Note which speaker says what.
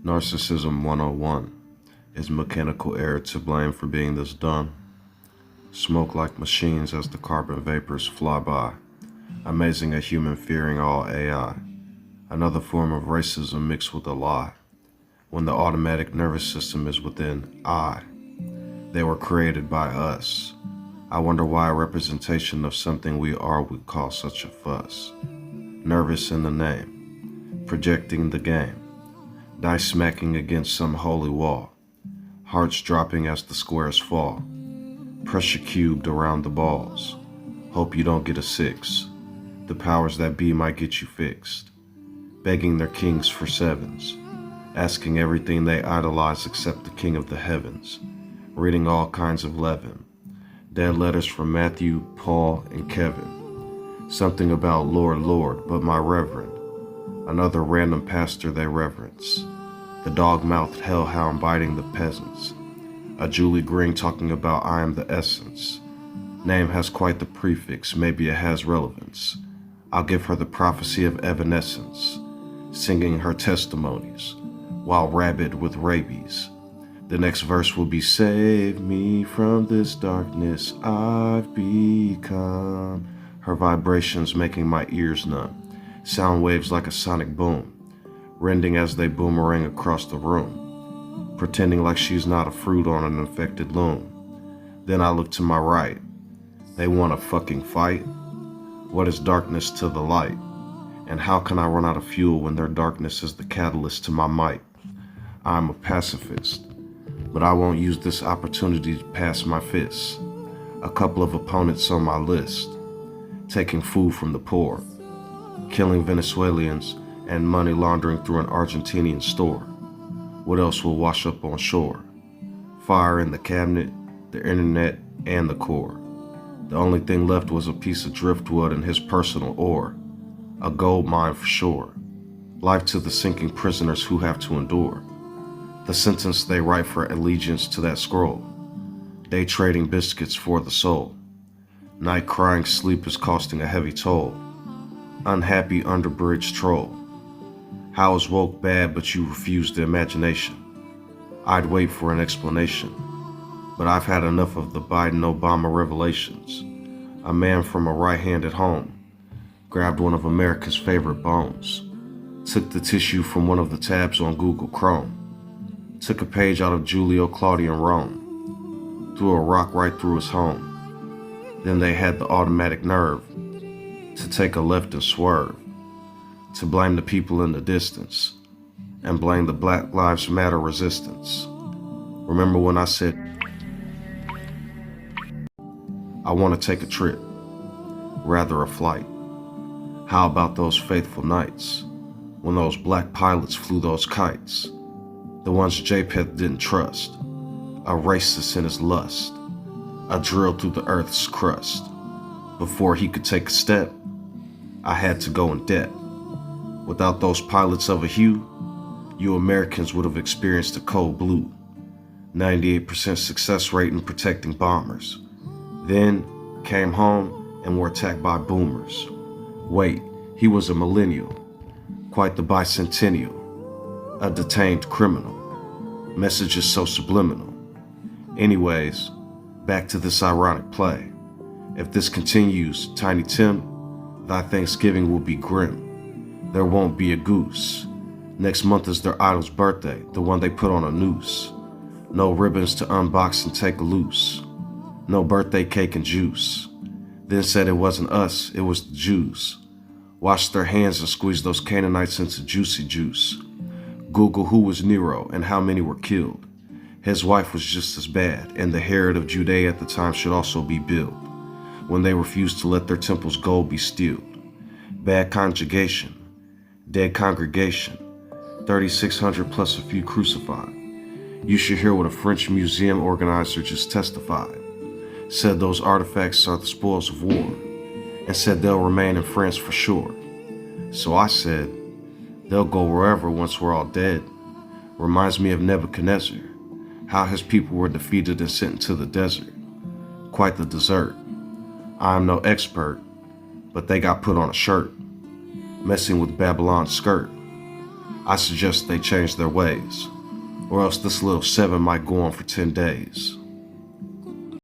Speaker 1: Narcissism 101. Is mechanical error to blame for being this dumb? Smoke like machines as the carbon vapors fly by. Amazing a human fearing all AI. Another form of racism mixed with a lie. When the automatic nervous system is within I. They were created by us. I wonder why a representation of something we are would cause such a fuss. Nervous in the name. Projecting the game. Dice smacking against some holy wall. Hearts dropping as the squares fall. Pressure cubed around the balls. Hope you don't get a six. The powers that be might get you fixed. Begging their kings for sevens. Asking everything they idolize except the king of the heavens. Reading all kinds of leaven. Dead letters from Matthew, Paul, and Kevin. Something about Lord, Lord, but my reverend. Another random pastor they reverence. The dog-mouthed hellhound biting the peasants. A Julie Green talking about I am the essence. Name has quite the prefix, maybe it has relevance. I'll give her the prophecy of evanescence, singing her testimonies, while rabid with rabies. The next verse will be, save me from this darkness I've become. Her vibrations making my ears numb. Sound waves like a sonic boom, rending as they boomerang across the room, pretending like she's not a fruit on an infected loom. Then I look to my right. They want a fucking fight? What is darkness to the light? And how can I run out of fuel when their darkness is the catalyst to my might? I'm a pacifist, but I won't use this opportunity to pass my fists. A couple of opponents on my list, taking food from the poor, killing Venezuelans, and money laundering through an Argentinian store. What else will wash up on shore? Fire in the cabinet, the internet, and the core. The only thing left was a piece of driftwood and his personal ore. A gold mine for sure. Life to the sinking prisoners who have to endure. The sentence they write for allegiance to that scroll. Day trading biscuits for the soul. Night crying sleep is costing a heavy toll. Unhappy underbridge troll. How is woke bad but you refuse the imagination? I'd wait for an explanation, but I've had enough of the Biden-Obama revelations. A man from a right hand at home grabbed one of America's favorite bones, took the tissue from one of the tabs on Google Chrome, took a page out of Julio Claudian Rome, threw a rock right through his home. Then they had the automatic nerve to take a left and swerve, to blame the people in the distance, and blame the Black Lives Matter resistance. Remember when I said, I want to take a trip, rather a flight. How about those faithful nights, when those black pilots flew those kites, the ones JPEG didn't trust, a racist in his lust, a drill through the earth's crust. Before he could take a step, I had to go in debt. Without those pilots of a hue, you Americans would have experienced a cold blue. 98% success rate in protecting bombers. Then came home and were attacked by boomers. Wait, he was a millennial, quite the bicentennial, a detained criminal. Messages so subliminal. Anyways, back to this ironic play. If this continues, Tiny Tim, thy Thanksgiving will be grim. There won't be a goose. Next month is their idol's birthday, the one they put on a noose. No ribbons to unbox and take loose. No birthday cake and juice. Then said it wasn't us, it was the Jews. Washed their hands and squeezed those Canaanites into juicy juice. Google who was Nero and how many were killed. His wife was just as bad, and the Herod of Judea at the time should also be billed, when they refused to let their temple's gold be stealed. Bad conjugation, dead congregation, 3,600 plus a few crucified. You should hear what a French museum organizer just testified. Said those artifacts are the spoils of war, and said they'll remain in France for sure. So I said, they'll go wherever once we're all dead. Reminds me of Nebuchadnezzar, how his people were defeated and sent into the desert. Quite the dessert. I am no expert, but they got put on a shirt, messing with Babylon's skirt. I suggest they change their ways, or else this little 7 might go on for 10 days.